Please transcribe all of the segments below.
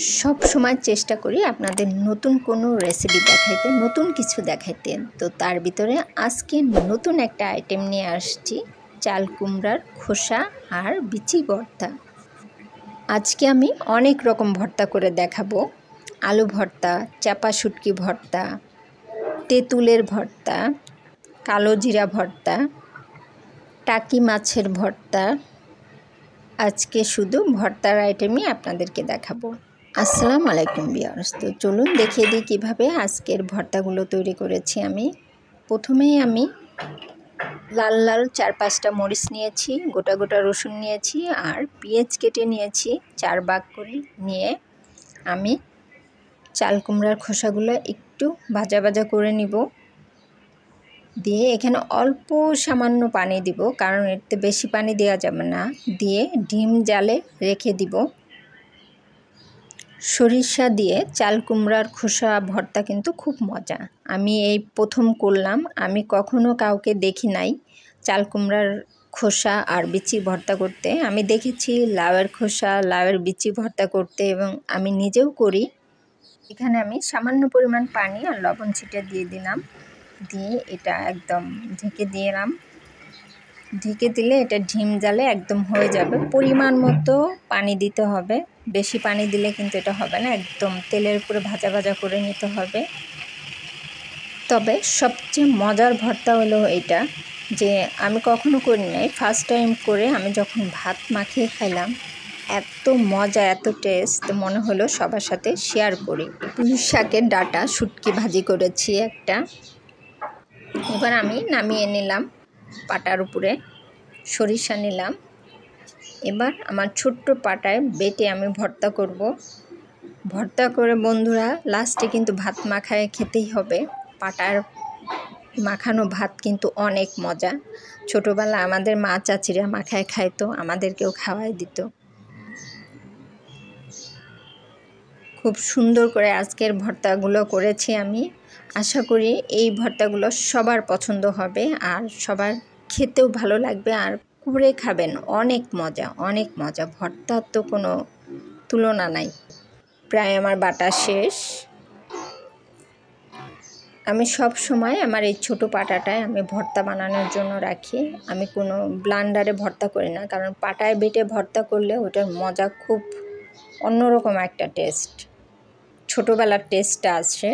সব সময় চেষ্টা করি আপনাদের নতুন কোনো রেসিপি দেখাইতে, নতুন কিছু দেখাইতে। তো তার ভিতরে আজকে নতুন একটা আইটেম নিয়ে আসছি, চাল কুমড়ার খোসা আর বিচি ভর্তা। আজকে আমি অনেক রকম ভর্তা করে দেখাবো। আলু ভর্তা, চাপা শুটকি ভর্তা, তেঁতুলের ভর্তা, কালো জিরা ভর্তা, টাকি মাছের ভর্তা। আজকে শুধু ভর্তার আইটেমই আপনাদেরকে দেখাবো। আসসালামু আলাইকুম ভিউয়ার্স। তো চলুন দেখিয়ে দিই কীভাবে আজকের ভর্তাগুলো তৈরি করেছি আমি। প্রথমেই আমি লাল লাল 4-5টা মরিচ নিয়েছি, গোটা গোটা রসুন নিয়েছি আর পেঁয়াজ কেটে নিয়েছি 4 ভাগ করে। নিয়ে আমি চাল কুমড়ার খোসাগুলো একটু ভাজা ভাজা করে নিব। দিয়ে এখানে অল্প সামান্য পানি দিব, কারণ এতে বেশি পানি দেওয়া যাবে না। দিয়ে ডিম জালে রেখে দিব। সরিষা দিয়ে চাল কুমড়ার খোসা ভর্তা কিন্তু খুব মজা। আমি এই প্রথম করলাম, আমি কখনো কাউকে দেখি নাই চাল কুমড়ার খোসা আর বিচি ভর্তা করতে। আমি দেখেছি লাউয়ের খোসা, লাউয়ের বিচি ভর্তা করতে, এবং আমি নিজেও করি। এখানে আমি সামান্য পরিমাণ পানি আর লবণ ছিটিয়ে দিয়ে দিলাম। দিয়ে এটা একদম ঢেকে দিলাম। ঢেকে দিলে এটা ডিম জালে একদম হয়ে যাবে। পরিমাণ মতো পানি দিতে হবে, বেশি পানি দিলে কিন্তু এটা হবে না। একদম তেলের উপরে ভাজা ভাজা করে নিতে হবে। তবে সবচেয়ে মজার ভর্তা হলো এটা, যে আমি কখনো করি নাই, ফার্স্ট টাইম করে আমি যখন ভাত মাখিয়ে খাইলাম, এত মজা, এত টেস্ট, মনে হলো সবার সাথে শেয়ার করি। পুঁই শাকের ডাঁটা শুটকি ভাজি করেছি একটা। এবার আমি নামিয়ে নিলাম পাটার উপরে, সরিষা নিলাম। এবার আমার ছোট্ট পাটায় বেটে আমি ভর্তা করব। ভর্তা করে বন্ধুরা লাস্টে কিন্তু ভাত মাখায় খেতেই হবে। পাটার মাখানো ভাত কিন্তু অনেক মজা। ছোটোবেলা আমাদের মা চাচিরা মাখায় খাইতো, আমাদেরকেও খাওয়াই দিত। খুব সুন্দর করে আজকের ভর্তাগুলো করেছি আমি। আশা করি এই ভর্তাগুলো সবার পছন্দ হবে আর সবার খেতেও ভালো লাগবে, আর করে খাবেন। অনেক মজা, অনেক মজা। ভর্তার তো কোনো তুলনা নাই। প্রায় আমার বাটা শেষ। আমি সব সময় আমার এই ছোটো পাটাটায় আমি ভর্তা বানানোর জন্য রাখি। আমি কোনো ব্লান্ডারে ভর্তা করি না, কারণ পাটায় বেটে ভর্তা করলে ওটার মজা খুব অন্যরকম একটা টেস্ট, ছোটোবেলার টেস্টটা আসে।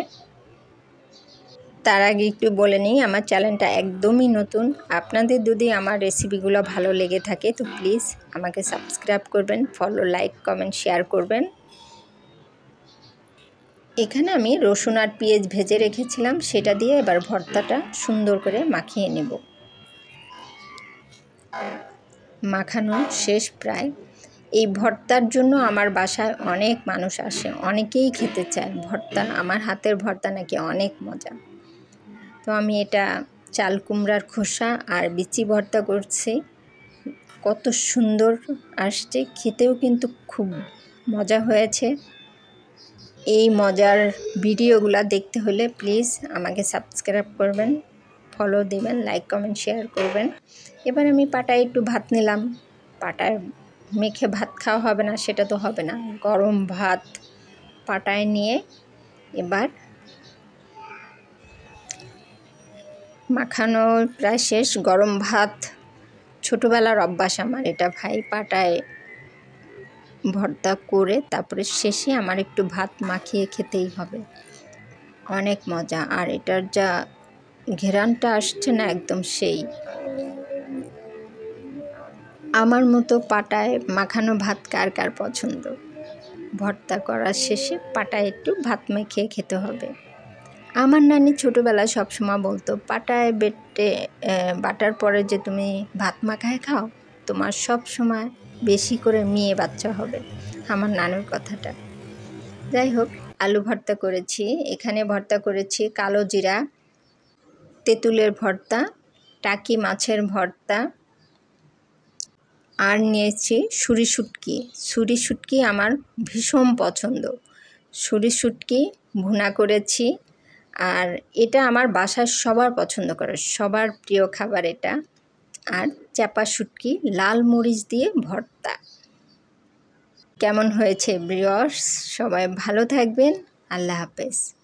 তার আগে একটু বলে নিই, আমার চ্যানেলটা একদমই নতুন। আপনাদের যদি আমার রেসিপিগুলো ভালো লেগে থাকে তো প্লিজ আমাকে সাবস্ক্রাইব করবেন, ফলো, লাইক, কমেন্ট, শেয়ার করবেন। এখানে আমি রসুন আর পেঁয়াজ ভেজে রেখেছিলাম, সেটা দিয়ে এবার ভর্তাটা সুন্দর করে মাখিয়ে নেব। মাখানো শেষ প্রায়। এই ভর্তার জন্য আমার বাসায় অনেক মানুষ আসে, অনেকেই খেতে চায় ভর্তা। আমার হাতের ভর্তা নাকি অনেক মজা। তো আমি এটা চাল কুমড়ার খোসা আর বিচি ভর্তা করছি। কত সুন্দর আসছে, খেতেও কিন্তু খুব মজা হয়েছে। এই মজার ভিডিওগুলো দেখতে হলে প্লিজ আমাকে সাবস্ক্রাইব করবেন, ফলো দেবেন, লাইক, কমেন্ট, শেয়ার করবেন। এবার আমি পাটায় একটু ভাত নিলাম। পাটায় মেখে ভাত খাওয়া হবে না, সেটা তো হবে না। গরম ভাত পাটায় নিয়ে এবার মাখানো প্রায় শেষ। গরম ভাত, ছোটোবেলার অভ্যাস আমার এটা ভাই, পাটায় ভর্তা করে তারপরে শেষে আমার একটু ভাত মাখিয়ে খেতেই হবে। অনেক মজা। আর এটার যা ঘেরানটা আসছে না, একদম সেই। আমার মতো পাটায় মাখানো ভাত কার কার পছন্দ? ভর্তা করার শেষে পাটায় একটু ভাত মেখে খেতে হবে। আমার নানি ছোটোবেলায় সবসময় বলতো, পাটায় বেটে বাটার পরে যে তুমি ভাত মাখায় খাও, তোমার সব সময় বেশি করে মেয়ে বাচ্চা হবে। আমার নানুর কথাটা। যাই হোক, আলু ভর্তা করেছি। এখানে ভর্তা করেছি কালো জিরা, তেঁতুলের ভর্তা, টাকি মাছের ভর্তা, আর নিয়েছি ছুরি শুটকি। ছুরি শুটকি আমার ভীষণ পছন্দ। ছুরি শুটকি ভুনা করেছি। আর এটা আমার বাসার সবার পছন্দ করে, সবার প্রিয় খাবার এটা। আর চাপা শুটকি লাল মরিচ দিয়ে ভর্তা। কেমন হয়েছে ভিউয়ার্স? সবাই ভালো থাকবেন। আল্লাহ হাফেজ।